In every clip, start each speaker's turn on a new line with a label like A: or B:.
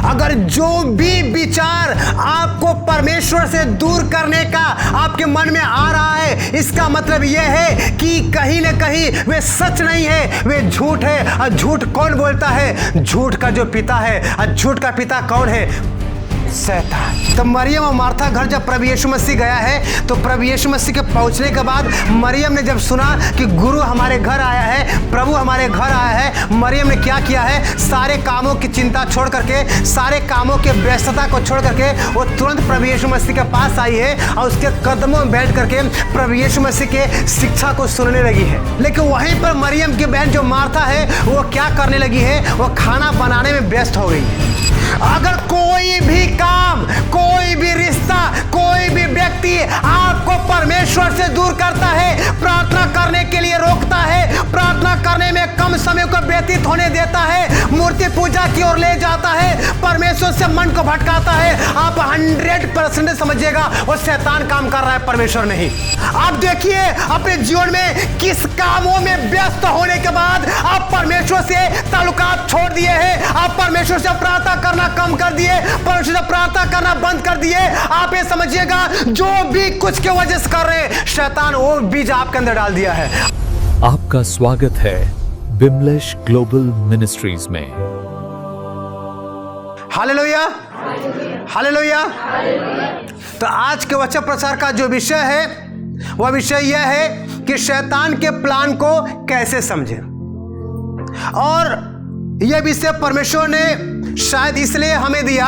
A: अगर जो भी विचार आपको परमेश्वर से दूर करने का आपके मन में आ रहा है, इसका मतलब यह है कि कहीं ना कहीं वे सच नहीं है, वे झूठ है। और झूठ कौन बोलता है? झूठ का जो पिता है। और झूठ का पिता कौन है? शैतान। तो मरियम और मार्था घर जब प्रभु यीशु मसीह गया है, तो प्रभु यीशु मसीह के पहुंचने के बाद मरियम ने जब सुना कि गुरु हमारे घर आया है, प्रभु हमारे घर आया है, मरियम ने क्या किया है? सारे कामों की चिंता छोड़ करके, सारे कामों के व्यस्तता को छोड़ करके वो तुरंत प्रभु यीशु मसीह के पास आई है और उसके कदमों में बैठ करके प्रभु यीशु मसीह के शिक्षा को सुनने लगी है। लेकिन वहीं पर मरियम की बहन जो मार्था है, वो क्या करने लगी है? वो खाना बनाने में व्यस्त हो गई है। अगर कोई भी काम, कोई भी रिश्ता, कोई भी व्यक्ति आपको परमेश्वर से दूर करता है, प्रार्थना करने के लिए रोकता है, प्रार्थना करने में कम समय को व्यतीत होने देता है, मूर्ति पूजा की ओर ले जाता है, परमेश्वर से मन को भटकाता है, आप 100% समझिएगा वो शैतान काम कर रहा है, परमेश्वर नहीं। आप देखिए अपने जीवन में किस कामों में व्यस्त होने के बाद आप परमेश्वर से ताल्लुकात छोड़ दिए हैं, आप परमेश्वर से प्रार्थना करना कम कर दिए, परमेश्वर से प्रार्थना करना बंद कर दिए। आप ये समझिएगा जो भी कुछ के वजह से कर रहे हैं, शैतान वो बीज आपके अंदर डाल दिया है।
B: आपका स्वागत है बिमलेश ग्लोबल मिनिस्ट्रीज में।
A: Hallelujah, hallelujah. तो आज के वचन प्रचार का जो विषय है, वह विषय यह है कि शैतान के प्लान को कैसे समझें। और यह विषय परमेश्वर ने शायद इसलिए हमें दिया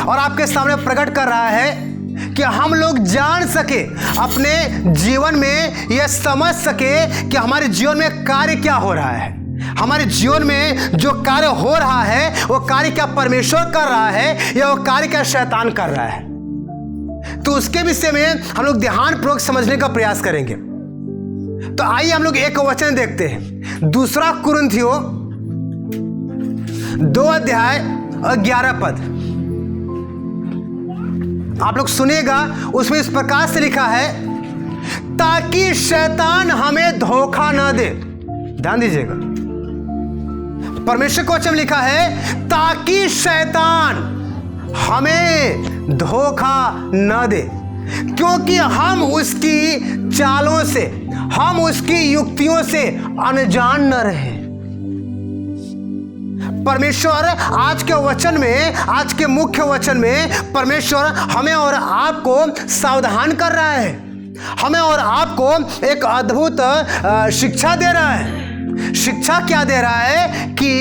A: और आपके सामने प्रकट कर रहा है कि हम लोग जान सके, अपने जीवन में यह समझ सके कि हमारे जीवन में कार्य क्या हो रहा है। हमारे जीवन में जो कार्य हो रहा है, वो कार्य क्या परमेश्वर कर रहा है या वो कार्य क्या शैतान कर रहा है। तो उसके विषय में हम लोग ध्यानपूर्वक समझने का प्रयास करेंगे। तो आइए हम लोग एक वचन देखते हैं, 2 कुरिन्थियों 2 अध्याय और 11 पद। आप लोग सुनिएगा, उसमें इस प्रकार से लिखा है, ताकि शैतान हमें धोखा न दे। ध्यान दीजिएगा, परमेश्वर का वचन लिखा है, ताकि शैतान हमें धोखा न दे, क्योंकि हम उसकी चालों से, हम उसकी युक्तियों से अनजान न रहे। परमेश्वर आज के वचन में, आज के मुख्य वचन में परमेश्वर हमें और आपको सावधान कर रहा है, हमें और आपको एक अद्भुत शिक्षा दे रहा है। शिक्षा क्या दे रहा है कि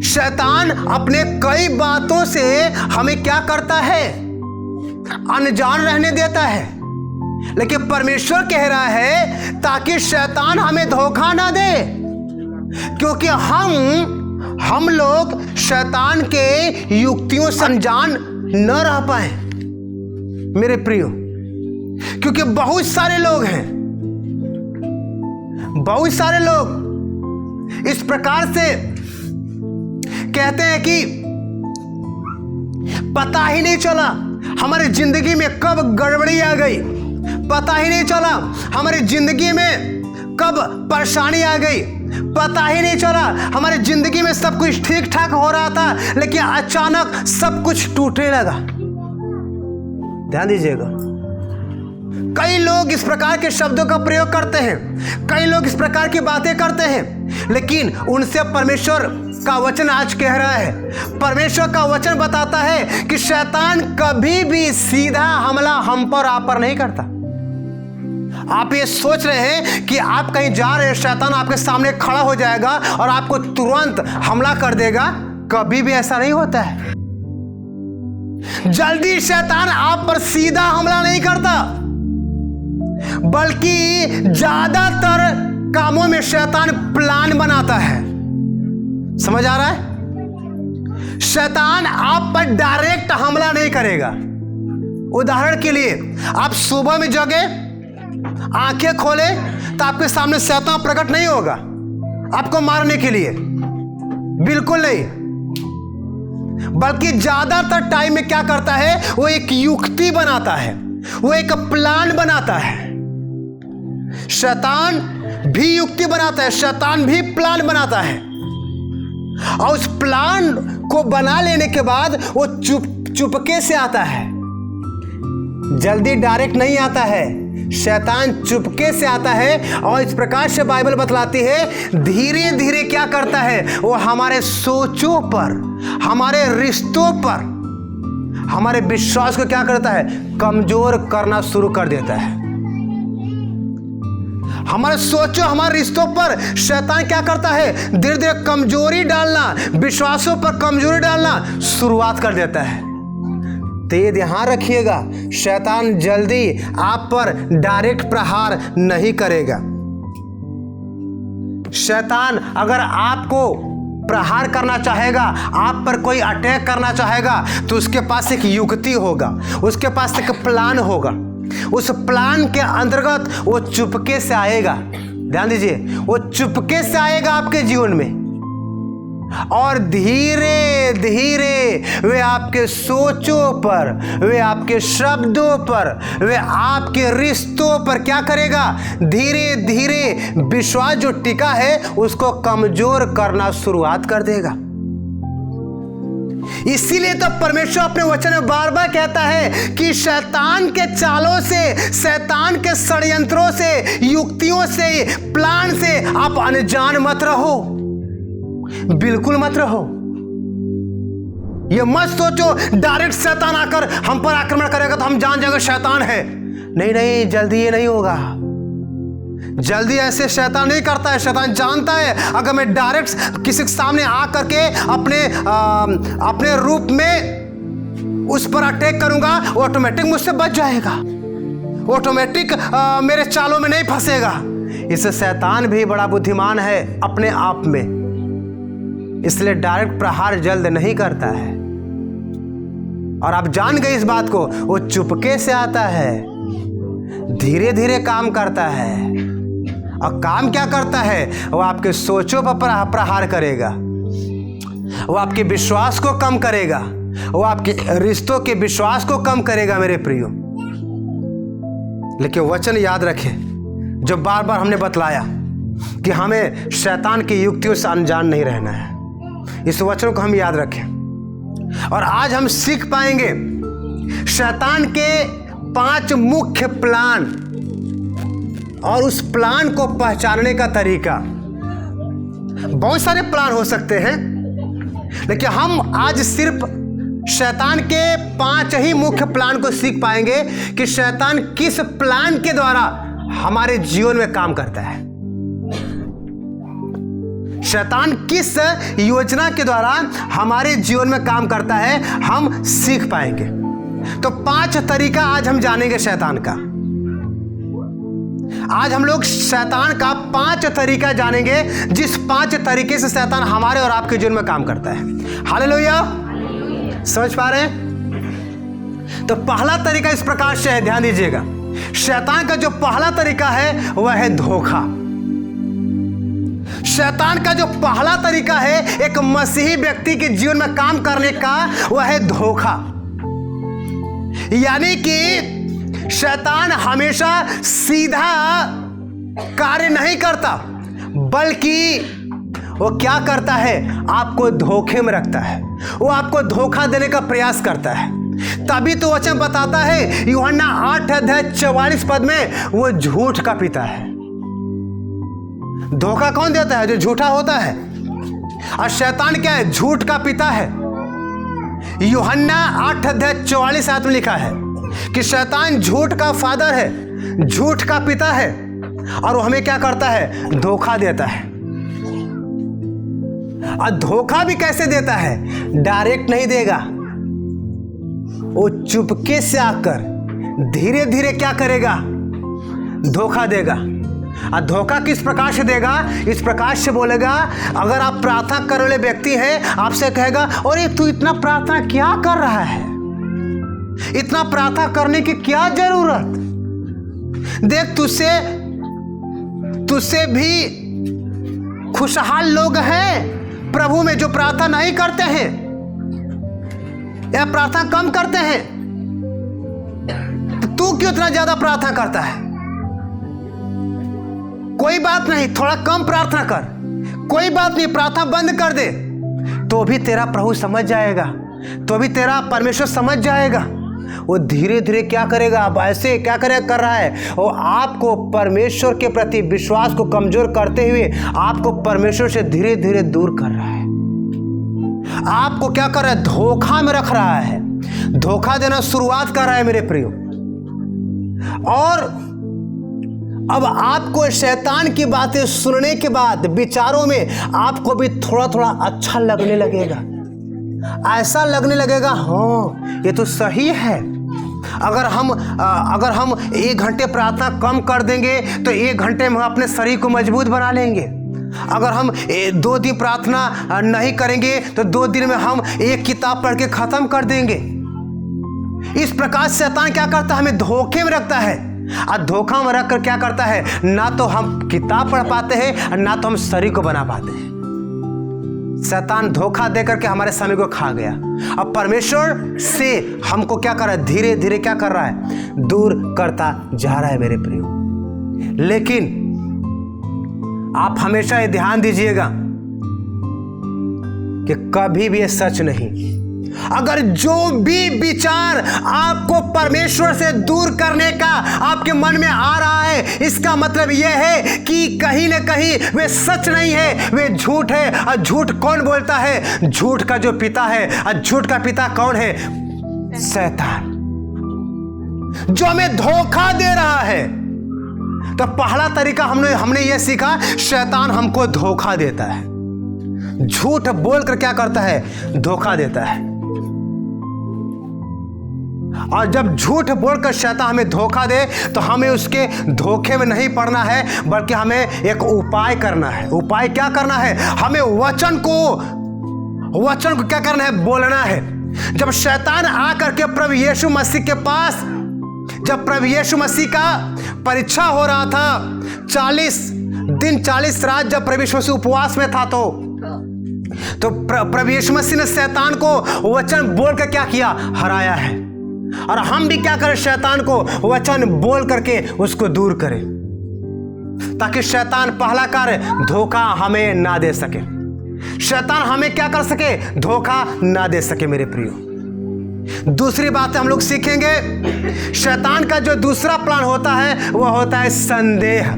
A: शैतान अपने कई बातों से हमें क्या करता है? अनजान रहने देता है। लेकिन परमेश्वर कह रहा है ताकि शैतान हमें धोखा ना दे, क्योंकि हम लोग शैतान के युक्तियों से अनजान न रह पाए मेरे प्रियो। क्योंकि बहुत सारे लोग हैं, बहुत सारे लोग इस प्रकार से कहते हैं कि पता ही नहीं चला हमारी जिंदगी में कब गड़बड़ी आ गई, पता ही नहीं चला हमारी जिंदगी में कब परेशानी आ गई, पता ही नहीं चला हमारी जिंदगी में सब कुछ ठीक ठाक हो रहा था, लेकिन अचानक सब कुछ टूटने लगा। ध्यान दीजिएगा, कई लोग इस प्रकार के शब्दों का प्रयोग करते हैं, कई लोग इस प्रकार की बातें करते हैं, लेकिन उनसे परमेश्वर का वचन आज कह रहा है, परमेश्वर का वचन बताता है कि शैतान कभी भी सीधा हमला हम पर आप पर नहीं करता। आप ये सोच रहे हैं कि आप कहीं जा रहे हैं, शैतान आपके सामने खड़ा हो जाएगा और आपको तुरंत हमला कर देगा, कभी भी ऐसा नहीं होता है। जल्दी शैतान आप पर सीधा हमला नहीं करता, बल्कि ज्यादातर कामों में शैतान प्लान बनाता है। समझ आ रहा है? शैतान आप पर डायरेक्ट हमला नहीं करेगा। उदाहरण के लिए, आप सुबह में जगे, आंखें खोले तो आपके सामने शैतान प्रकट नहीं होगा आपको मारने के लिए, बिल्कुल नहीं। बल्कि ज्यादातर टाइम में क्या करता है, वो एक युक्ति बनाता है, वो एक प्लान बनाता है। शैतान भी युक्ति बनाता है, शैतान भी प्लान बनाता है। और उस प्लान को बना लेने के बाद वो चुपके से आता है, जल्दी डायरेक्ट नहीं आता है। शैतान चुपके से आता है और इस प्रकार से बाइबल बतलाती है धीरे धीरे क्या करता है, वो हमारे सोचों पर, हमारे रिश्तों पर, हमारे विश्वास को क्या करता है, कमजोर करना शुरू कर देता है। हमारे सोचो, हमारे रिश्तों पर शैतान क्या करता है, धीरे धीरे कमजोरी डालना, विश्वासों पर कमजोरी डालना शुरुआत कर देता है। तो ये ध्यान रखिएगा, शैतान जल्दी आप पर डायरेक्ट प्रहार नहीं करेगा। शैतान अगर आपको प्रहार करना चाहेगा, आप पर कोई अटैक करना चाहेगा, तो उसके पास एक युक्ति होगा, उसके पास एक प्लान होगा। उस प्लान के अंतर्गत वो चुपके से आएगा। ध्यान दीजिए, वो चुपके से आएगा आपके जीवन में और धीरे धीरे वे आपके सोचों पर, वे आपके शब्दों पर, वे आपके रिश्तों पर क्या करेगा, धीरे धीरे विश्वास जो टिका है उसको कमजोर करना शुरुआत कर देगा। इसीलिए तो परमेश्वर अपने वचन में बार बार कहता है कि शैतान के चालों से, शैतान के षड्यंत्रों से, युक्तियों से, प्लान से आप अनजान मत रहो, बिल्कुल मत रहो। ये मत सोचो डायरेक्ट शैतान आकर हम पर आक्रमण करेगा तो हम जान जाएंगे शैतान है। नहीं नहीं, जल्दी ये नहीं होगा। जल्दी ऐसे शैतान नहीं करता है। शैतान जानता है अगर मैं डायरेक्ट किसी के सामने आकर के अपने रूप में उस पर अटैक करूंगा, ऑटोमेटिक मुझसे बच जाएगा, ऑटोमेटिक मेरे चालों में नहीं फंसेगा। इससे शैतान भी बड़ा बुद्धिमान है अपने आप में, इसलिए डायरेक्ट प्रहार जल्द नहीं करता है। और आप जान गए इस बात को, वो चुपके से आता है, धीरे धीरे काम करता है। और काम क्या करता है, वो आपके सोचों पर प्रहार करेगा, वो आपके विश्वास को कम करेगा, वो आपके रिश्तों के विश्वास को कम करेगा मेरे प्रियो। लेकिन वचन याद रखें जो बार बार हमने बतलाया कि हमें शैतान की युक्तियों से अनजान नहीं रहना है। इस वचन को हम याद रखें और आज हम सीख पाएंगे शैतान के 5 मुख्य प्लान और उस प्लान को पहचानने का तरीका। बहुत सारे प्लान हो सकते हैं, लेकिन हम आज सिर्फ शैतान के 5 ही मुख्य प्लान को सीख पाएंगे कि शैतान किस प्लान के द्वारा हमारे जीवन में काम करता है, शैतान किस योजना के द्वारा हमारे जीवन में काम करता है, हम सीख पाएंगे। तो 5 तरीका आज हम जानेंगे शैतान का। आज हम लोग शैतान का 5 तरीका जानेंगे, जिस 5 तरीके से शैतान हमारे और आपके जीवन में काम करता है। हालेलुया, समझ पा रहे हैं? तो पहला तरीका इस प्रकार से है, ध्यान दीजिएगा। शैतान का जो पहला तरीका है वह है धोखा। शैतान का जो पहला तरीका है एक मसीही व्यक्ति के जीवन में काम करने का, वह है धोखा। यानी कि शैतान हमेशा सीधा कार्य नहीं करता, बल्कि वो क्या करता है, आपको धोखे में रखता है, वो आपको धोखा देने का प्रयास करता है। तभी तो वचन बताता है यूहन्ना 8:44 में, वो झूठ का पिता है। धोखा कौन देता है? जो झूठा होता है। और शैतान क्या है? झूठ का पिता है। यूहन्ना 8:44 में लिखा है कि शैतान झूठ का फादर है, झूठ का पिता है, और वो हमें क्या करता है? धोखा देता है। और धोखा भी कैसे देता है? डायरेक्ट नहीं देगा, वो चुपके से आकर धीरे धीरे क्या करेगा? धोखा देगा। और धोखा किस प्रकार से देगा? इस प्रकार से बोलेगा, अगर आप प्रार्थना करने वाले व्यक्ति हैं, आपसे कहेगा, अरे तू इतना प्रार्थना क्या कर रहा है, इतना प्रार्थना करने की क्या जरूरत, देख तुझसे भी खुशहाल लोग हैं प्रभु में जो प्रार्थना नहीं करते हैं या प्रार्थना कम करते हैं, तो तू क्यों इतना ज्यादा प्रार्थना करता है? कोई बात नहीं, थोड़ा कम प्रार्थना कर, कोई बात नहीं, प्रार्थना बंद कर दे, तो भी तेरा प्रभु समझ जाएगा, तो भी तेरा परमेश्वर समझ जाएगा। वो धीरे धीरे क्या करेगा, अब ऐसे क्या कर रहा है, वो आपको परमेश्वर के प्रति विश्वास को कमजोर करते हुए आपको परमेश्वर से धीरे धीरे दूर कर रहा है। आपको क्या कर रहा है, धोखा में रख रहा है, धोखा देना शुरुआत कर रहा है मेरे प्रियो। और अब आपको शैतान की बातें सुनने के बाद विचारों में आपको भी थोड़ा थोड़ा अच्छा लगने लगेगा, ऐसा लगने लगेगा हाँ ये तो सही है। अगर हम 1 घंटे प्रार्थना कम कर देंगे तो 1 घंटे में हम अपने शरीर को मजबूत बना लेंगे। अगर हम 2 दिन प्रार्थना नहीं करेंगे तो 2 दिन में हम 1 किताब पढ़ के खत्म कर देंगे। इस प्रकार शैतान क्या करता है, हमें धोखे में रखता है। और धोखा में रखकर क्या करता है, ना तो हम किताब पढ़ पाते हैं ना तो हम शरीर को बना पाते हैं। शैतान धोखा देकर के हमारे समय को खा गया। अब परमेश्वर से हमको क्या कर रहा है, धीरे धीरे क्या कर रहा है, दूर करता जा रहा है मेरे प्रियो। लेकिन आप हमेशा ये ध्यान दीजिएगा कि कभी भी ये सच नहीं। अगर जो भी विचार आपको परमेश्वर से दूर करने का आपके मन में आ रहा है, इसका मतलब यह है कि कहीं ना कहीं वे सच नहीं है, वे झूठ है। और झूठ कौन बोलता है, झूठ का जो पिता है। और झूठ का पिता कौन है, शैतान, जो हमें धोखा दे रहा है। तो पहला तरीका हमने यह सीखा, शैतान हमको धोखा देता है, झूठ बोलकर क्या करता है, धोखा देता है। और जब झूठ बोलकर शैतान हमें धोखा दे तो हमें उसके धोखे में नहीं पड़ना है, बल्कि हमें एक उपाय करना है। उपाय क्या करना है, हमें वचन को क्या करना है, बोलना है। जब शैतान आकर के प्रभु यीशु मसीह के पास, जब प्रभु यीशु मसीह का परीक्षा हो रहा था, 40 दिन 40 रात जब प्रभु यीशु मसीह उपवास में था, तो प्रभु यीशु मसीह ने शैतान को वचन बोलकर क्या किया, हराया है। और हम भी क्या करें, शैतान को वचन बोल करके उसको दूर करें, ताकि शैतान पहला कार्य धोखा हमें ना दे सके। शैतान हमें क्या कर सके, धोखा ना दे सके मेरे प्रियो। दूसरी बात हम लोग सीखेंगे, शैतान का जो दूसरा प्लान होता है वह होता है संदेह।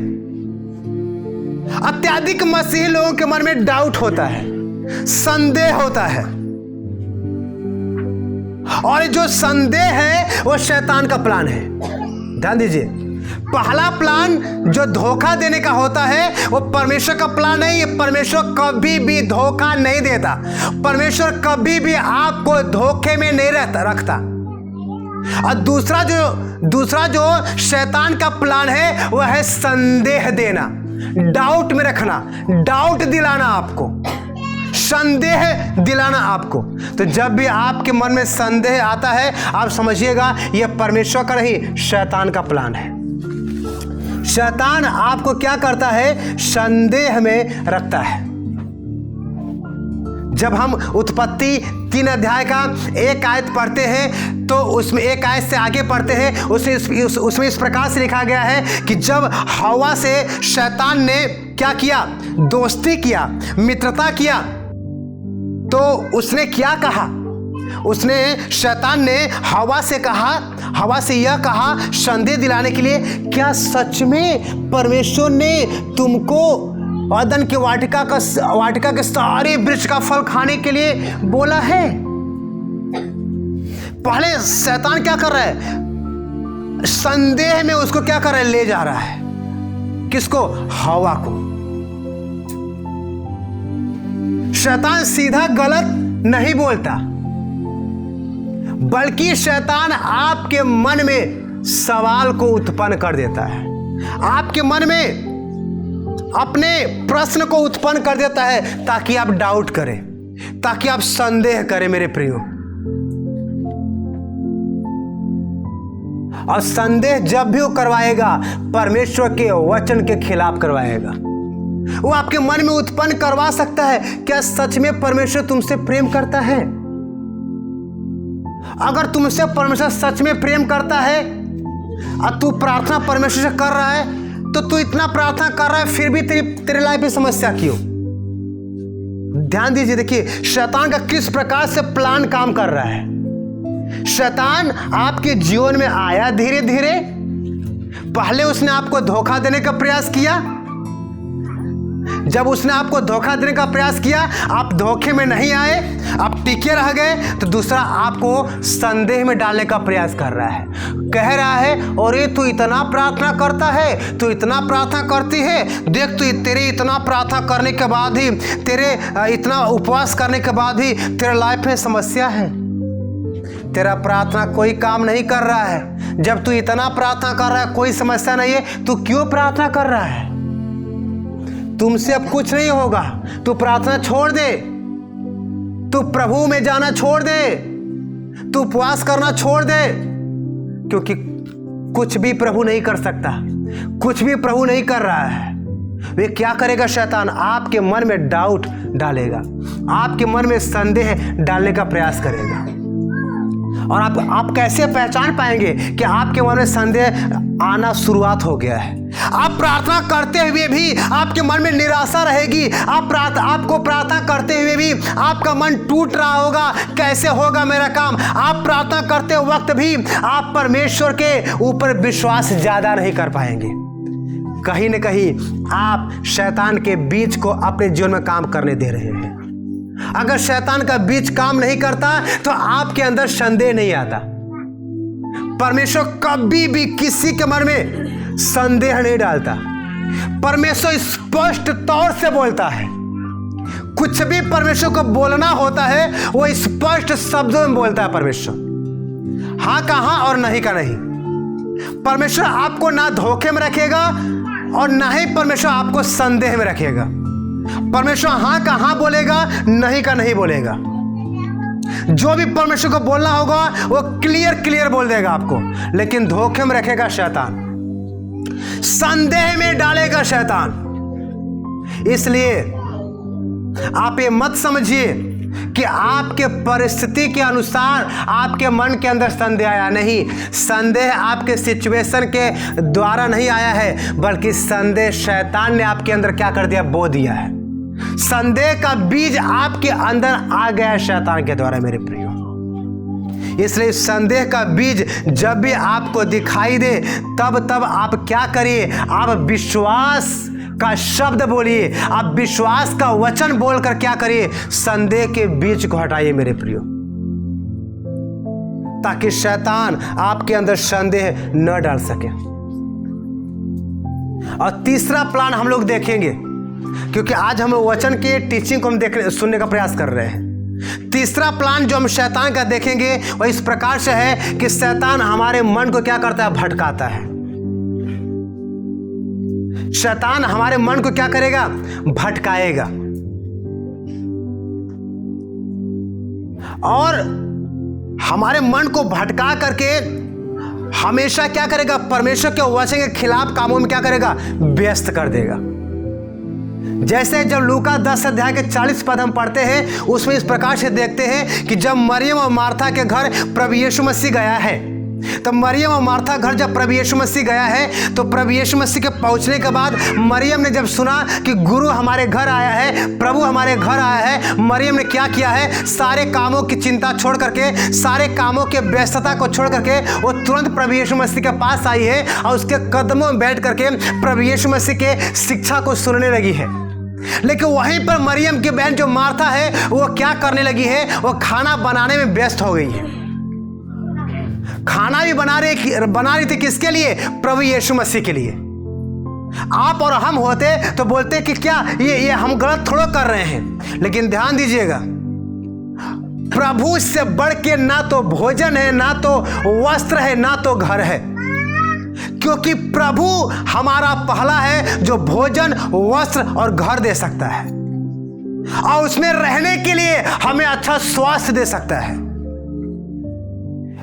A: अत्यधिक मसीही लोगों के मन में डाउट होता है, संदेह होता है। और जो संदेह है वो शैतान का प्लान है। ध्यान दीजिए, पहला प्लान जो धोखा देने का होता है वो परमेश्वर का प्लान नहीं है। परमेश्वर कभी भी धोखा नहीं देता, परमेश्वर कभी भी आपको धोखे में नहीं रखता। और दूसरा जो शैतान का प्लान है वह है संदेह देना, डाउट में रखना, डाउट दिलाना, आपको संदेह दिलाना आपको। तो जब भी आपके मन में संदेह आता है, आप समझिएगा यह परमेश्वर का नहीं, शैतान का प्लान है। शैतान आपको क्या करता है, संदेह में रखता है। जब हम उत्पत्ति 3 अध्याय का 1 आयत पढ़ते हैं तो उसमें 1 आयत से आगे पढ़ते हैं, उसमें इस प्रकार से लिखा गया है कि जब हवा से शैतान ने क्या किया, दोस्ती किया, मित्रता किया, तो उसने क्या कहा, शैतान ने हवा से यह कहा संदेह दिलाने के लिए, क्या सच में परमेश्वर ने तुमको अदन की वाटिका के सारे वृक्ष का फल खाने के लिए बोला है? पहले शैतान क्या कर रहा है, संदेह में उसको क्या कर रहा है, ले जा रहा है। किसको, हवा को। शैतान सीधा गलत नहीं बोलता, बल्कि शैतान आपके मन में सवाल को उत्पन्न कर देता है, आपके मन में अपने प्रश्न को उत्पन्न कर देता है, ताकि आप डाउट करें, ताकि आप संदेह करें मेरे प्रियो। और संदेह जब भी वो करवाएगा, परमेश्वर के वचन के खिलाफ करवाएगा। वो आपके मन में उत्पन्न करवा सकता है, क्या सच में परमेश्वर तुमसे प्रेम करता है? अगर तुमसे परमेश्वर सच में प्रेम करता है और तू प्रार्थना परमेश्वर से कर रहा है, तो तू इतना प्रार्थना कर रहा है, फिर भी तेरी लाइफ में समस्या क्यों? ध्यान दीजिए, देखिए शैतान का किस प्रकार से प्लान काम कर रहा है। शैतान आपके जीवन में आया धीरे धीरे। पहले उसने आपको धोखा देने का प्रयास किया। जब उसने आपको धोखा देने का प्रयास किया, आप धोखे में नहीं आए, आप टिके रह गए, तो दूसरा आपको संदेह में डालने का प्रयास कर रहा है। कह रहा है, और ये तू इतना प्रार्थना करता है, तू इतना प्रार्थना करती है, देख तू तेरे इतना प्रार्थना करने के बाद ही, तेरे इतना उपवास करने के बाद ही तेरे लाइफ में समस्या है। तेरा प्रार्थना कोई काम नहीं कर रहा है। जब तू इतना प्रार्थना कर रहा है, कोई समस्या नहीं है, तू क्यों प्रार्थना कर रहा है? तुमसे अब कुछ नहीं होगा। तू प्रार्थना छोड़ दे, तू प्रभु में जाना छोड़ दे, तू उपवास करना छोड़ दे, क्योंकि कुछ भी प्रभु नहीं कर सकता, कुछ भी प्रभु नहीं कर रहा है। वे क्या करेगा? शैतान आपके मन में डाउट डालेगा, आपके मन में संदेह डालने का प्रयास करेगा। और आप कैसे पहचान पाएंगे कि आपके मन में संदेह आना शुरुआत हो गया है? आप प्रार्थना करते हुए भी आपके मन में निराशा रहेगी। आपको प्रार्थना करते हुए भी आपका मन टूट रहा होगा, कैसे होगा मेरा काम। आप प्रार्थना करते वक्त भी आप परमेश्वर के ऊपर विश्वास ज्यादा नहीं कर पाएंगे। कहीं न कहीं आप शैतान के बीज को अपने जीवन में काम करने दे रहे हैं। अगर शैतान का बीज काम नहीं करता तो आपके अंदर संदेह नहीं आता। परमेश्वर कभी भी किसी के मन में संदेह नहीं डालता। परमेश्वर स्पष्ट तौर से बोलता है। कुछ भी परमेश्वर को बोलना होता है वो स्पष्ट शब्दों में बोलता है। परमेश्वर हाँ का हाँ और नहीं का नहीं। परमेश्वर आपको ना धोखे में रखेगा और ना ही परमेश्वर आपको संदेह में रखेगा। परमेश्वर हाँ का हाँ बोलेगा, नहीं का नहीं बोलेगा। जो भी परमेश्वर को बोलना होगा वो क्लियर बोल देगा आपको, लेकिन धोखे में रखेगा शैतान, संदेह में डालेगा शैतान। इसलिए आप ये मत समझिए कि आपके परिस्थिति के अनुसार आपके मन के अंदर संदेह आया। नहीं, संदेह आपके सिचुएशन के द्वारा नहीं आया है, बल्कि संदेह शैतान ने आपके अंदर क्या कर दिया? बो दिया है। संदेह का बीज आपके अंदर आ गया है शैतान के द्वारा मेरे प्रियो। इसलिए संदेह का बीज जब भी आपको दिखाई दे तब आप क्या करिए? आप विश्वास का शब्द बोलिए, आप विश्वास का वचन बोलकर क्या करिए? संदेह के बीज को हटाइए मेरे प्रियो, ताकि शैतान आपके अंदर संदेह न डाल सके। और तीसरा प्लान हम लोग देखेंगे, क्योंकि आज हम वचन के टीचिंग को हम सुनने का प्रयास कर रहे हैं। तीसरा प्लान जो हम शैतान का देखेंगे वह इस प्रकार से है कि शैतान हमारे मन को क्या करता है? भटकाता है। शैतान हमारे मन को क्या करेगा? भटकाएगा। और हमारे मन को भटका करके हमेशा क्या करेगा? परमेश्वर के वचन के खिलाफ कामों में क्या करेगा? व्यस्त कर देगा। जैसे जब लूका 10 अध्याय के 40 पद हम पढ़ते हैं, उसमें इस प्रकार से देखते हैं कि जब मरियम और मार्था के घर प्रभु यीशु मसीह गया है, तो मरियम और मार्था घर जब प्रभु यीशु मसीह गया है, तो प्रभु यीशु मसीह के पहुंचने के बाद मरियम ने जब सुना कि गुरु हमारे घर आया है, प्रभु हमारे घर आया है, मरियम ने क्या किया है? सारे कामों की चिंता छोड़ करके, सारे कामों के व्यस्तता को छोड़ करके वो तुरंत प्रभु यीशु मसीह के पास आई है और उसके कदमों में बैठ करके प्रभु यीशु मसीह के शिक्षा को सुनने लगी है। लेकिन वहीं पर मरियम की बहन जो मार्था है वो क्या करने लगी है? वो खाना बनाने में व्यस्त हो गई है। खाना भी बना रही थी किसके लिए? प्रभु यीशु मसीह के लिए। आप और हम होते तो बोलते कि क्या ये हम गलत थोड़ा कर रहे हैं। लेकिन ध्यान दीजिएगा, प्रभु से बढ़ के ना तो भोजन है, ना तो वस्त्र है, ना तो घर है, क्योंकि प्रभु हमारा पहला है जो भोजन, वस्त्र और घर दे सकता है, और उसमें रहने के लिए हमें अच्छा स्वास्थ्य दे सकता है।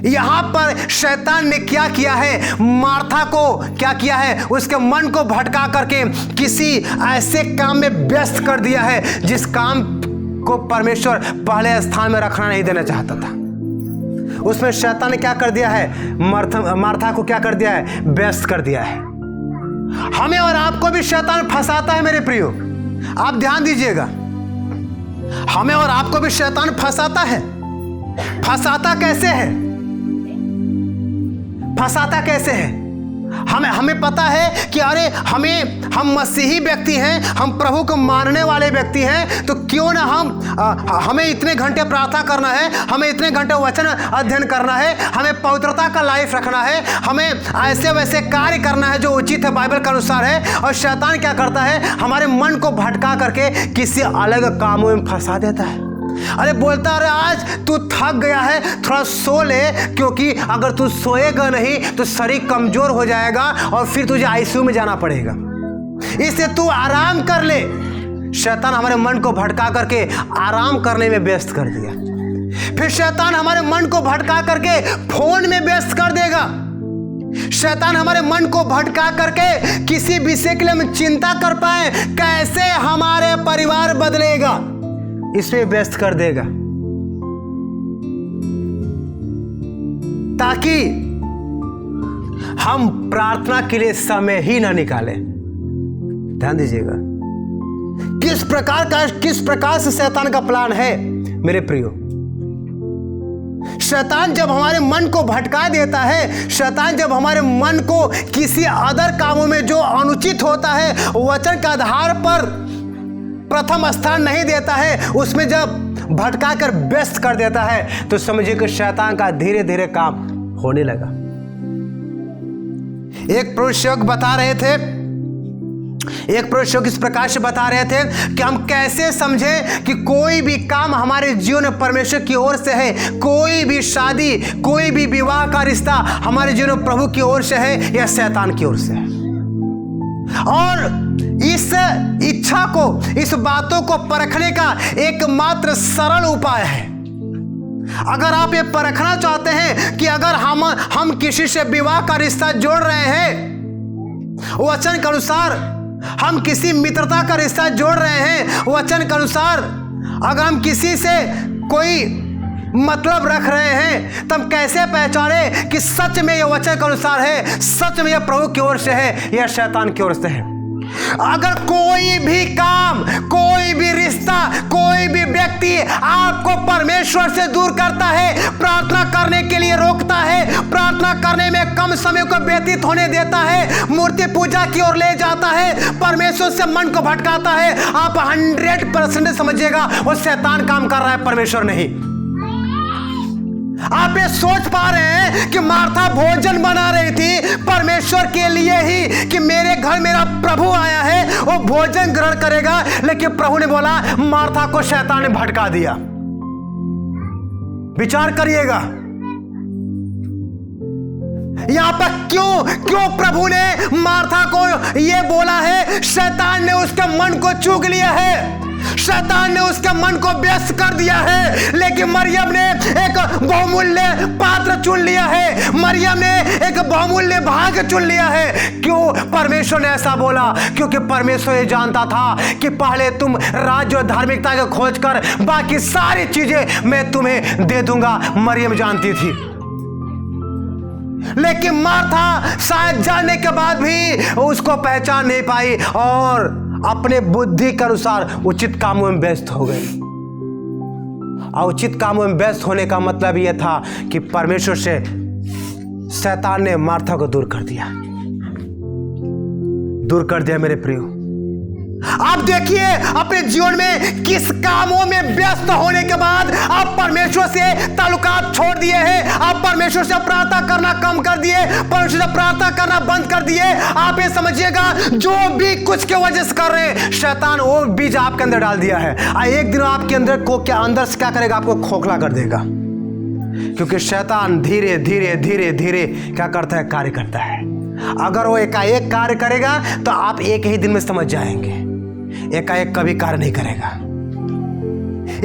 A: यहां पर शैतान ने क्या किया है? मार्था को क्या किया है? उसके मन को भटका करके किसी ऐसे काम में व्यस्त कर दिया है जिस काम को परमेश्वर पहले स्थान में रखना नहीं देना चाहता था। उसमें शैतान ने क्या कर दिया है? मार्था को क्या कर दिया है? व्यस्त कर दिया है। हमें और आपको भी शैतान फंसाता है मेरे प्रियो। आप ध्यान दीजिएगा, हमें और आपको भी शैतान फंसाता है। फंसाता कैसे है? फंसाता कैसे है? हमें पता है कि अरे हम मसीही व्यक्ति हैं, हम प्रभु को मानने वाले व्यक्ति हैं, तो क्यों ना हमें इतने घंटे प्रार्थना करना है, हमें इतने घंटे वचन अध्ययन करना है, हमें पवित्रता का लाइफ रखना है, हमें ऐसे वैसे कार्य करना है जो उचित है, बाइबल के अनुसार है। और शैतान क्या करता है? हमारे मन को भटका करके किसी अलग कामों में फंसा देता है। अरे बोलता, अरे आज तू थक गया है, थोड़ा सो ले, क्योंकि अगर तू सोएगा नहीं तो शरीर कमजोर हो जाएगा और फिर तुझे आईसीयू में जाना पड़ेगा, इसलिए तू आराम कर ले। शैतान हमारे मन को भटका करके आराम करने में व्यस्त कर दिया। फिर शैतान हमारे मन को भटका करके फोन में व्यस्त कर देगा। शैतान हमारे मन को भटका करके किसी विषय के लिए हम चिंता कर पाए, कैसे हमारे परिवार बदलेगा, इसमें व्यस्त कर देगा, ताकि हम प्रार्थना के लिए समय ही ना निकालें। ध्यान दीजिएगा किस प्रकार से शैतान का प्लान है मेरे प्रियो। शैतान जब हमारे मन को भटका देता है, शैतान जब हमारे मन को किसी अदर कामों में जो अनुचित होता है, वचन के आधार पर प्रथम स्थान नहीं देता है, उसमें जब भटका कर व्यस्त कर देता है, तो समझिए कि शैतान का धीरे धीरे काम होने लगा। एक प्रोशक बता रहे थे, एक प्रोशक इस प्रकार से बता रहे थे कि हम कैसे समझें कि कोई भी काम हमारे जीवन में परमेश्वर की ओर से है, कोई भी शादी, कोई भी विवाह का रिश्ता हमारे जीवन में प्रभु की ओर से है या शैतान की ओर से है। और इस इच्छा को, इस बातों को परखने का एकमात्र सरल उपाय है। अगर आप ये परखना चाहते हैं कि अगर हम किसी से विवाह का रिश्ता जोड़ रहे हैं, वचन के अनुसार हम किसी मित्रता का रिश्ता जोड़ रहे हैं, वचन के अनुसार अगर हम किसी से कोई मतलब रख रहे हैं, तब कैसे पहचाने कि सच में यह वचन के अनुसार है, सच में यह प्रभु की ओर से है या शैतान की ओर से है। अगर कोई भी काम, कोई भी रिश्ता, कोई भी व्यक्ति आपको परमेश्वर से दूर करता है, प्रार्थना करने के लिए रोकता है, प्रार्थना करने में कम समय को व्यतीत होने देता है, मूर्ति पूजा की ओर ले जाता है, परमेश्वर से मन को भटकाता है, आप 100% समझिएगा वो शैतान काम कर रहा है, परमेश्वर नहीं। आप ये सोच पा रहे हैं कि मार्था भोजन बना रही थी परमेश्वर के लिए ही, कि मेरे घर मेरा प्रभु आया है, वो भोजन ग्रहण करेगा, लेकिन प्रभु ने बोला मार्था को शैतान ने भटका दिया। विचार करिएगा यहां पर क्यों प्रभु ने मार्था को यह बोला है। शैतान ने उसके मन को चूक लिया है, शैतान ने उसके मन को व्यस्त कर दिया है, लेकिन मरियम ने एक बहुमूल्य पात्र चुन लिया है, मरियम ने एक बहुमूल्य भाग चुन लिया है। क्यों परमेश्वर ने ऐसा बोला? क्योंकि परमेश्वर ये जानता था कि पहले तुम राज्य और धार्मिकता को खोज कर बाकी सारी चीजें मैं तुम्हें दे दूंगा। मरियम जानती थी, लेकिन मार्था शायद जानने के बाद भी उसको पहचान नहीं पाई और अपने बुद्धि के अनुसार उचित कामों में व्यस्त हो गई। उचित कामों में व्यस्त होने का मतलब यह था कि परमेश्वर से शैतान ने मार्था को दूर कर दिया मेरे प्रियो। आप देखिए अपने जीवन में किस कामों में व्यस्त होने के बाद आप परमेश्वर से ताल्लुकात छोड़ दिए हैं, आप परमेश्वर से प्रार्थना करना कम कर दिए, परमेश्वर से प्रार्थना करना बंद कर दिए। आप ये समझिएगा जो भी कुछ के वजह से कर रहे हैं, शैतान वो बीज आपके अंदर डाल दिया है। एक दिन आपके अंदर को क्या अंदर से क्या करेगा? आपको खोखला कर देगा, क्योंकि शैतान धीरे धीरे धीरे धीरे क्या करता है? कार्य करता है। अगर वो एकाएक कार्य करेगा तो आप एक ही दिन में समझ जाएंगे, एकाएक कभी कार्य नहीं करेगा।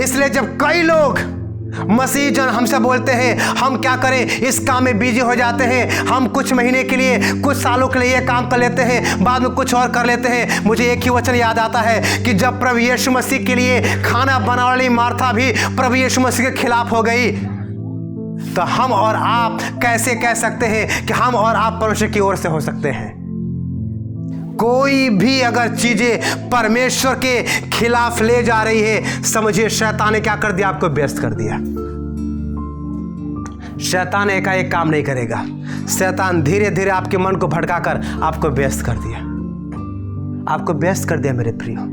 A: इसलिए जब कई लोग मसीह जन हमसे बोलते हैं हम क्या करें, इस काम में बिजी हो जाते हैं, हम कुछ महीने के लिए, कुछ सालों के लिए ये काम कर लेते हैं, बाद में कुछ और कर लेते हैं। मुझे एक ही वचन याद आता है कि जब प्रभु यीशु मसीह के लिए खाना बनाने वाली मार्था भी प्रभु यीशु मसीह के खिलाफ हो गई, तो हम और आप कैसे कह सकते हैं कि हम और आप परमेश्वर की ओर से हो सकते हैं? कोई भी अगर चीजें परमेश्वर के खिलाफ ले जा रही है, समझिए शैतान ने क्या कर दिया, आपको व्यस्त कर दिया। शैतान एकाएक काम नहीं करेगा, शैतान धीरे धीरे आपके मन को भटकाकर आपको व्यस्त कर दिया, आपको व्यस्त कर दिया मेरे प्रियो।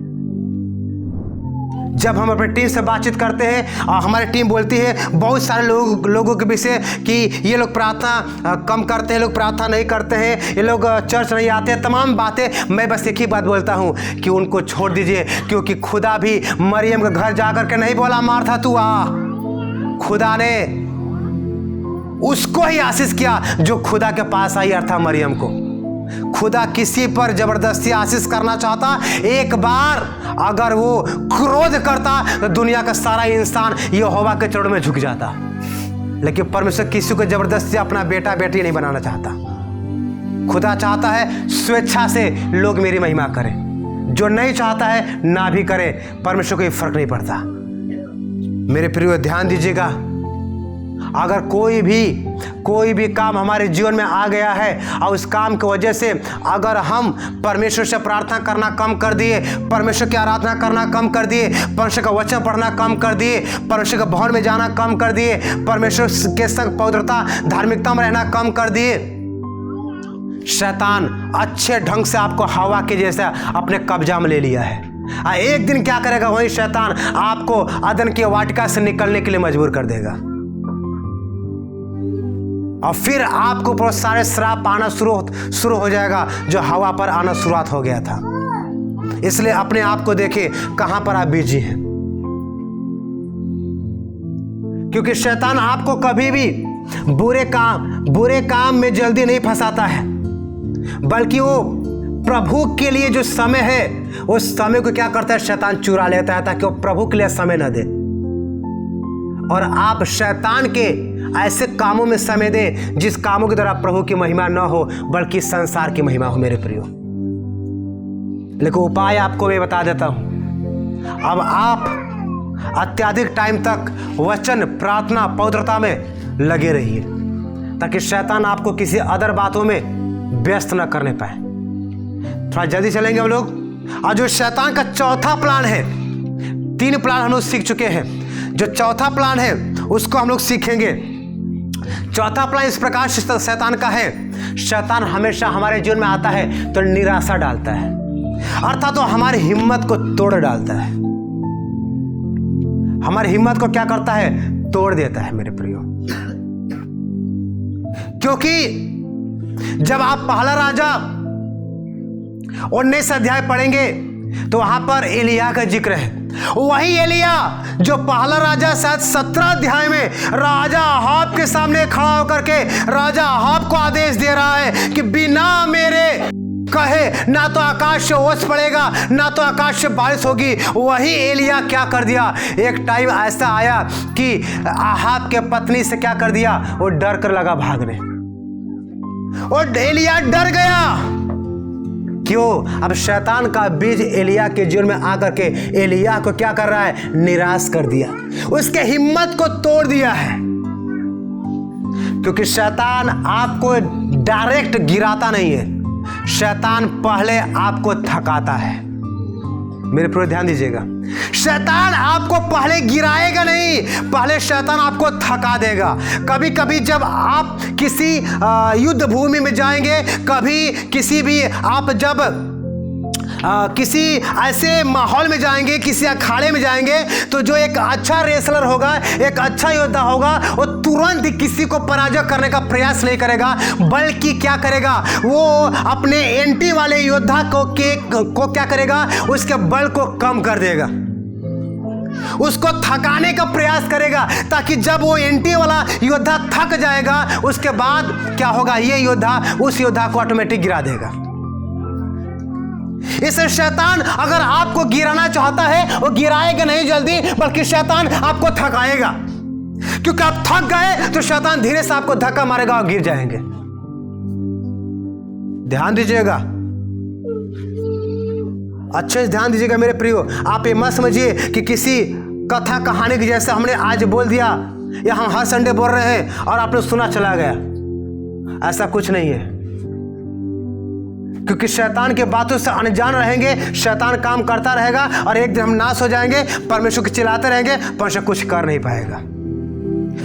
A: जब हम अपनी टीम से बातचीत करते हैं और हमारी टीम बोलती है बहुत सारे लोगों के विषय कि ये लोग प्रार्थना कम करते हैं, लोग प्रार्थना नहीं करते हैं, ये लोग चर्च नहीं आते हैं, तमाम बातें, मैं बस एक ही बात बोलता हूँ कि उनको छोड़ दीजिए, क्योंकि खुदा भी मरियम के घर जाकर के नहीं बोला मार्था तू आ। खुदा ने उसको ही आशीष किया जो खुदा के पास आई, अर्थात मरियम को। खुदा किसी पर जबरदस्ती आशीष करना चाहता, एक बार अगर वो क्रोध करता तो दुनिया का सारा इंसान यहोवा के चरणों में झुक जाता। लेकिन परमेश्वर किसी को जबरदस्ती अपना बेटा बेटी नहीं बनाना चाहता। खुदा चाहता है स्वेच्छा से लोग मेरी महिमा करें, जो नहीं चाहता है ना भी करे, परमेश्वर को फर्क नहीं पड़ता। मेरे प्रियो ध्यान दीजिएगा, अगर कोई भी काम हमारे जीवन में आ गया है और उस काम की वजह से अगर हम परमेश्वर से प्रार्थना करना कम कर दिए, परमेश्वर की आराधना करना कम कर दिए, परमेश्वर का वचन पढ़ना कम कर दिए, परमेश्वर के भवन में जाना कम कर दिए, परमेश्वर के संग पवित्रता धार्मिकता में रहना कम कर दिए, शैतान अच्छे ढंग से आपको हवा के जैसा अपने कब्जा में ले लिया है। एक दिन क्या करेगा, वही शैतान आपको अदन की वाटिका से निकलने के लिए मजबूर कर देगा और फिर आपको बहुत सारे श्राप आना शुरू हो जाएगा जो हवा पर आना शुरुआत हो गया था। इसलिए अपने आप को देखें कहां पर आप बिजी हैं, क्योंकि शैतान आपको कभी भी बुरे काम में जल्दी नहीं फंसाता है, बल्कि वो प्रभु के लिए जो समय है उस समय को क्या करता है, शैतान चुरा लेता है ताकि वो प्रभु के लिए समय न दे और आप शैतान के ऐसे कामों में समय दे जिस कामों के द्वारा प्रभु की महिमा न हो बल्कि संसार की महिमा हो मेरे प्रियो। लेकिन उपाय आपको मैं बता देता हूं, अब आप अत्यधिक टाइम तक वचन प्रार्थना पवित्रता में लगे रहिए ताकि शैतान आपको किसी अदर बातों में व्यस्त न करने पाए। थोड़ा जल्दी चलेंगे हम लोग। और जो शैतान का चौथा प्लान है, 3 प्लान हम लोग सीख चुके हैं, जो चौथा प्लान है उसको हम लोग सीखेंगे। चौथा प्लान इस प्रकार से शैतान का है, शैतान हमेशा हमारे जीवन में आता है तो निराशा डालता है, अर्थात तो हमारी हिम्मत को तोड़ डालता है, हमारी हिम्मत को क्या करता है, तोड़ देता है मेरे प्रियो। क्योंकि जब आप पहला राजा 19 अध्याय पढ़ेंगे तो वहां पर एलिया का जिक्र है। वही एलिया जो पहला राजा शायद 17 अध्याय में राजा अहाब के सामने खड़ा होकर के राजा अहाब को आदेश दे रहा है कि बिना मेरे कहे ना तो आकाश से ओस पड़ेगा ना तो आकाश से बारिश होगी। वही एलिया क्या कर दिया, एक टाइम ऐसा आया कि अहाब के पत्नी से क्या कर दिया, वो डर कर लगा भागने और एलिया डर गया। क्यों? अब शैतान का बीज एलिया के जीवन में आकर के एलिया को क्या कर रहा है, निराश कर दिया, उसके हिम्मत को तोड़ दिया है। क्योंकि शैतान आपको डायरेक्ट गिराता नहीं है, शैतान पहले आपको थकाता है। मेरे प्रिय ध्यान दीजिएगा, शैतान आपको पहले गिराएगा नहीं, पहले शैतान आपको थका देगा। कभी कभी जब आप किसी युद्ध भूमि में जाएंगे, कभी किसी भी आप जब किसी ऐसे माहौल में जाएंगे, किसी अखाड़े में जाएंगे, तो जो एक अच्छा रेसलर होगा, एक अच्छा योद्धा होगा, वो तुरंत ही किसी को पराजय करने का प्रयास नहीं करेगा, बल्कि क्या करेगा, वो अपने एंटी वाले योद्धा को क्या करेगा, उसके बल को कम कर देगा, उसको थकाने का प्रयास करेगा, ताकि जब वो एंटी वाला योद्धा थक जाएगा उसके बाद क्या होगा, ये योद्धा उस योद्धा को ऑटोमेटिक गिरा देगा। इससे शैतान अगर आपको गिराना चाहता है वो गिराएगा नहीं जल्दी, बल्कि शैतान आपको थकाएगा। क्योंकि आप थक गए तो शैतान धीरे से आपको धक्का मारेगा और गिर जाएंगे। ध्यान दीजिएगा, अच्छे से ध्यान दीजिएगा मेरे प्रियो। आप ये मत समझिए कि किसी कथा कहानी की जैसे हमने आज बोल दिया या हम हर संडे बोल रहे हैं और आपने सुना चला गया, ऐसा कुछ नहीं है। क्योंकि शैतान के बातों से अनजान रहेंगे, शैतान काम करता रहेगा और एक दिन हम नाश हो जाएंगे। परमेश्वर को चिल्लाते रहेंगे, परमेश्वर कुछ कर नहीं पाएगा।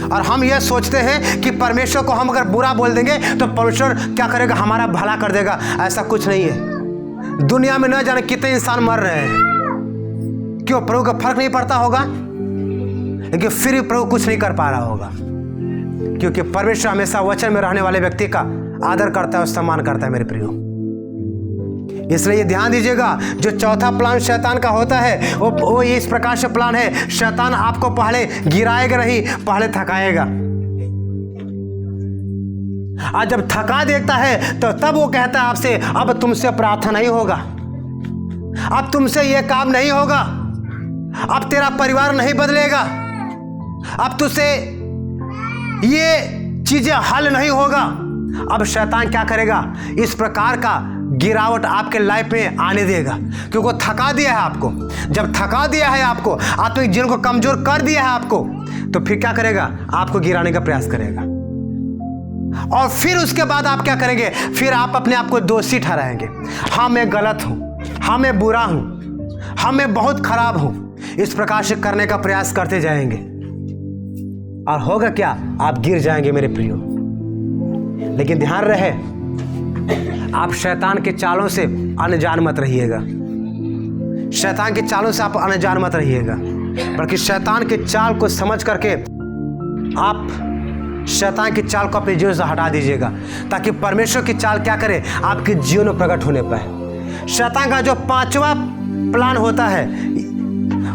A: और हम यह सोचते हैं कि परमेश्वर को हम अगर बुरा बोल देंगे तो परमेश्वर क्या करेगा, हमारा भला कर देगा। ऐसा कुछ नहीं है। दुनिया में न जाने कितने इंसान मर रहे हैं, क्यों? प्रभु का फर्क नहीं पड़ता होगा, लेकिन फिर भी प्रभु कुछ नहीं कर पा रहा होगा, क्योंकि परमेश्वर हमेशा वचन में रहने वाले व्यक्ति का आदर करता है और सम्मान करता है मेरे प्रियो। इसलिए ध्यान दीजिएगा, जो चौथा प्लान शैतान का होता है वो इस प्रकार से प्लान है, शैतान आपको पहले गिराएगा नहीं, पहले थकाएगा। आज जब थका देता है तो तब वो कहता है आपसे, अब तुमसे प्रार्थना नहीं होगा, अब तुमसे ये काम नहीं होगा, अब तेरा परिवार नहीं बदलेगा, अब तुझसे ये चीजें हल नहीं होगा। अब शैतान क्या करेगा, इस प्रकार का गिरावट आपके लाइफ में आने देगा, क्योंकि वो थका दिया है आपको। जब थका दिया है आपको, आत्मिक जीवन को कमजोर कर दिया है आपको, तो फिर क्या करेगा, आपको गिराने का प्रयास करेगा। और फिर उसके बाद आप क्या करेंगे, फिर आप अपने आप को दोषी ठहराएंगे। हाँ मैं गलत हूं, हाँ मैं बुरा हूं, हाँ मैं बहुत खराब हूं। इस प्रकार से करने का प्रयास करते जाएंगे और होगा क्या, आप गिर जाएंगे मेरे प्रियो। लेकिन ध्यान रहे, आप शैतान के चालों से अनजान मत रहिएगा। शैतान के चालों से आप अनजान मत रहिएगा, बल्कि शैतान के चाल को समझ करके आप शैतान की चाल को अपने जीवन से हटा दीजिएगा, ताकि परमेश्वर की चाल क्या करे, आपके जीवन में प्रकट होने पाए। शैतान का जो पांचवा प्लान होता है,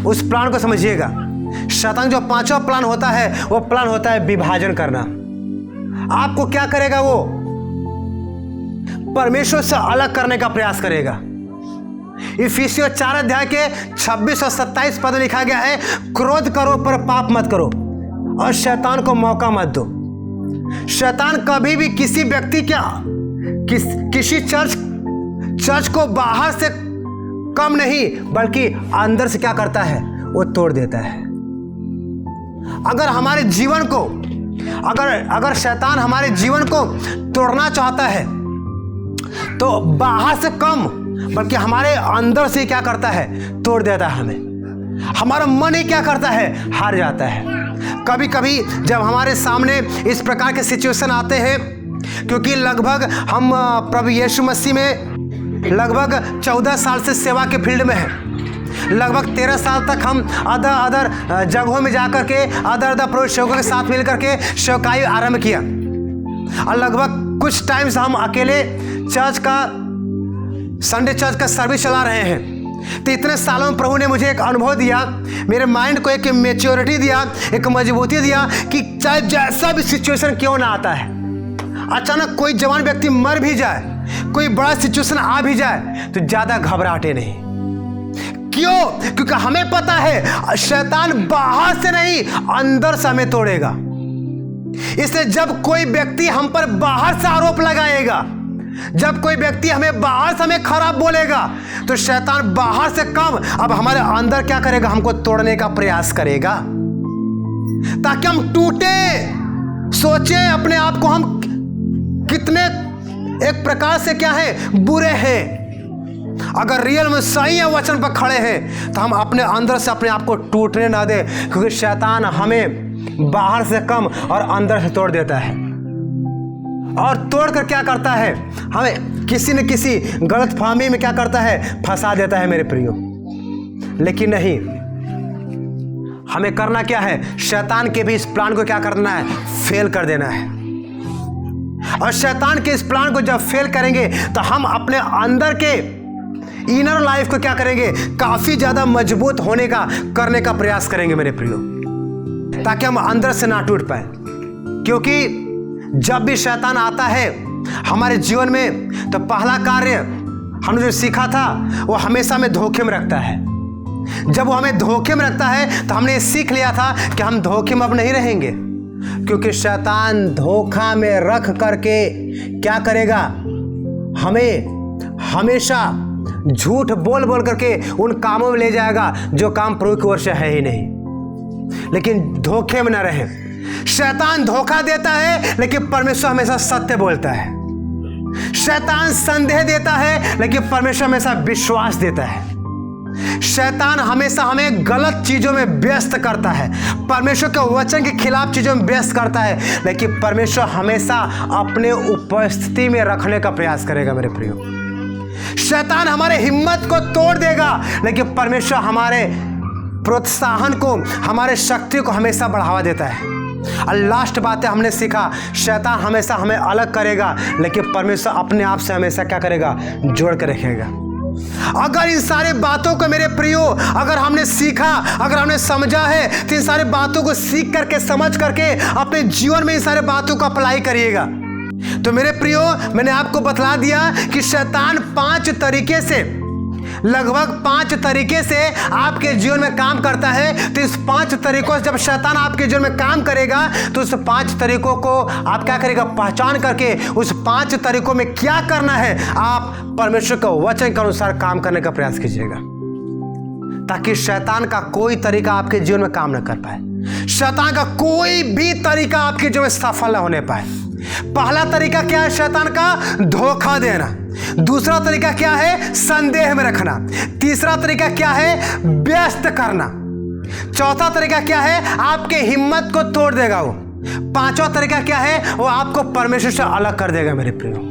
A: उस प्लान को समझिएगा। शैतान जो पांचवा प्लान होता है, वो प्लान होता है विभाजन करना। आपको क्या करेगा, वो परमेश्वर से अलग करने का प्रयास करेगा। इफिसियों 4 अध्याय के 26 और 27 पद लिखा गया है, क्रोध करो पर पाप मत करो और शैतान को मौका मत दो। शैतान कभी भी किसी व्यक्ति किसी चर्च को बाहर से कम नहीं, बल्कि अंदर से क्या करता है, वो तोड़ देता है। अगर हमारे जीवन को अगर शैतान हमारे जीवन को तोड़ना चाहता है, तो बाहर से कम बल्कि हमारे अंदर से क्या करता है, तोड़ देता है हमें। हमारा मन ही क्या करता है, हार जाता है। कभी कभी जब हमारे सामने इस प्रकार के सिचुएशन आते हैं, क्योंकि लगभग हम प्रभु यीशु मसीह में लगभग 14 साल से सेवा के फील्ड में हैं। लगभग 13 साल तक हम अदर जगहों में जाकर के अदर प्रभु सेवकों के साथ मिल करके सेवकाई आरंभ किया, और लगभग कुछ टाइम से हम अकेले संडे चर्च का सर्विस चला रहे हैं। तो इतने सालों में प्रभु ने मुझे एक अनुभव दिया, मेरे माइंड को एक मैच्योरिटी दिया, एक मजबूती दिया कि चाहे जैसा भी सिचुएशन क्यों ना आता है, अचानक कोई जवान व्यक्ति मर भी जाए, कोई बड़ा सिचुएशन आ भी जाए, तो ज्यादा घबराहटे नहीं। क्यों? क्योंकि हमें पता है शैतान बाहर से नहीं, अंदर से हमें तोड़ेगा। इसलिए जब कोई व्यक्ति हम पर बाहर से आरोप लगाएगा, जब कोई व्यक्ति हमें बाहर से हमें खराब बोलेगा, तो शैतान बाहर से कम अब हमारे अंदर क्या करेगा, हमको तोड़ने का प्रयास करेगा, ताकि हम टूटे। सोचें अपने आप को हम कितने एक प्रकार से क्या है, बुरे हैं। अगर रियल में सही है, वचन पर खड़े हैं, तो हम अपने अंदर से अपने आप को टूटने ना दे, क्योंकि शैतान हमें बाहर से कम और अंदर से तोड़ देता है। और तोड़कर क्या करता है, हमें किसी न किसी गलतफहमी में क्या करता है, फंसा देता है मेरे प्रियो। लेकिन नहीं, हमें करना क्या है, शैतान के भी इस प्लान को क्या करना है, फेल कर देना है। और शैतान के इस प्लान को जब फेल करेंगे, तो हम अपने अंदर के इनर लाइफ को क्या करेंगे, काफी ज्यादा मजबूत होने का करने का प्रयास करेंगे मेरे प्रियो, ताकि हम अंदर से ना टूट पाए। क्योंकि जब भी शैतान आता है हमारे जीवन में, तो पहला कार्य हमने जो सीखा था, वो हमेशा हमें धोखे में रखता है। जब वो हमें धोखे में रखता है, तो हमने सीख लिया था कि हम धोखे में अब नहीं रहेंगे, क्योंकि शैतान धोखा में रख करके क्या करेगा, हमें हमेशा झूठ बोल बोल करके उन कामों में ले जाएगा जो काम प्रभु की ओर से है ही नहीं। लेकिन धोखे में न रहे। शैतान धोखा देता है, लेकिन परमेश्वर हमेशा सत्य बोलता है। शैतान संदेह देता है, लेकिन परमेश्वर हमेशा विश्वास देता है। शैतान हमेशा हमें गलत चीजों में व्यस्त करता है, परमेश्वर के वचन के खिलाफ चीजों में व्यस्त करता है, लेकिन परमेश्वर हमेशा अपने उपस्थिति में रखने का प्रयास करेगा। मेरे प्रियो, शैतान हमारे हिम्मत को तोड़ देगा, लेकिन परमेश्वर हमारे प्रोत्साहन को, हमारे शक्ति को हमेशा बढ़ावा देता है। और लास्ट बात है, हमने सीखा शैतान हमेशा हमें अलग करेगा, लेकिन परमेश्वर अपने आप से हमेशा क्या करेगा? जोड़ कर रखेगा। अगर इन सारे बातों को मेरे प्रियो, अगर हमने सीखा, अगर हमने समझा है, तो इन सारे बातों को सीख करके, समझ करके अपने जीवन में इन सारे बातों को अप्लाई करिएगा। तो मेरे प्रियो, मैंने आपको बतला दिया कि शैतान 5 तरीके से, लगभग 5 तरीके से आपके जीवन में काम करता है। तो इस 5 तरीकों से जब शैतान आपके जीवन में काम करेगा, तो उस 5 तरीकों को आप क्या करेगा? पहचान करके उस 5 तरीकों में क्या करना है, आप परमेश्वर के वचन के अनुसार काम करने का प्रयास कीजिएगा, ताकि शैतान का कोई तरीका आपके जीवन में काम न कर पाए, शैतान का कोई भी तरीका आपके जीवन में सफल न होने पाए। पहला तरीका क्या है शैतान का? धोखा देना। दूसरा तरीका क्या है? संदेह में रखना। तीसरा तरीका क्या है? व्यस्त करना। चौथा तरीका क्या है? आपके हिम्मत को तोड़ देगा वो। पांचवा तरीका क्या है? वो आपको परमेश्वर से अलग कर देगा। मेरे प्रियो,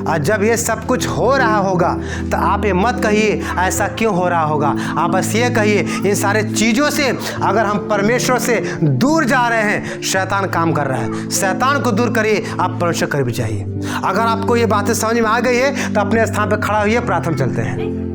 A: और जब ये सब कुछ हो रहा होगा, तो आप ये मत कहिए ऐसा क्यों हो रहा होगा, आप बस ये कहिए इन सारे चीज़ों से अगर हम परमेश्वर से दूर जा रहे हैं, शैतान काम कर रहा है। शैतान को दूर करिए, आप परमेश्वर करीब जाइए। अगर आपको ये बातें समझ में आ गई है, तो अपने स्थान पर खड़ा होइए, प्रार्थना चलते हैं।